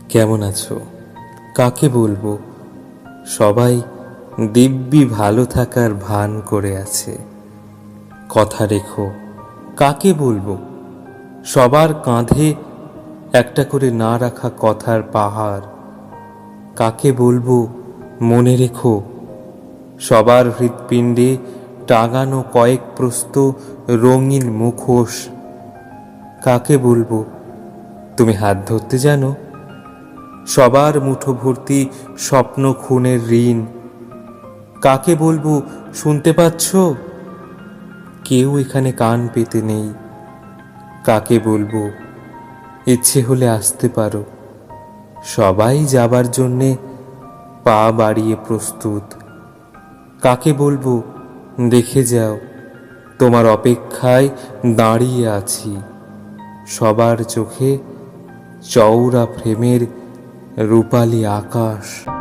কেমন আছো? কাকে বলবো? সবাই দিব্যি ভালো থাকার ভান করে আছে। কথা রেখো, কাকে বলবো? সবার কাঁধে একটা করে না রাখা কথার পাহাড়। কাকে বলবো মনে রেখো? সবার হৃৎপিণ্ডে টাঙানো কয়েক প্রস্ত রঙিন মুখোশ। কাকে বলবো তুমি হাত ধরতে জানো? সবার মুঠো ভর্তি স্বপ্ন খুনের ঋণ। কাকে বলবো শুনতে পাচ্ছ? কেউ এখানে কান পেতে নেই। কাকে বলবো ইচ্ছে হলে আসতে পারো? সবাই যাবার জন্যে পা বাড়িয়ে প্রস্তুত। কাকে বলবো দেখে যাও, তোমার অপেক্ষায় দাঁড়িয়ে আছি। সবার চোখে চওড়া ফ্রেমের রূপালী আকাশ।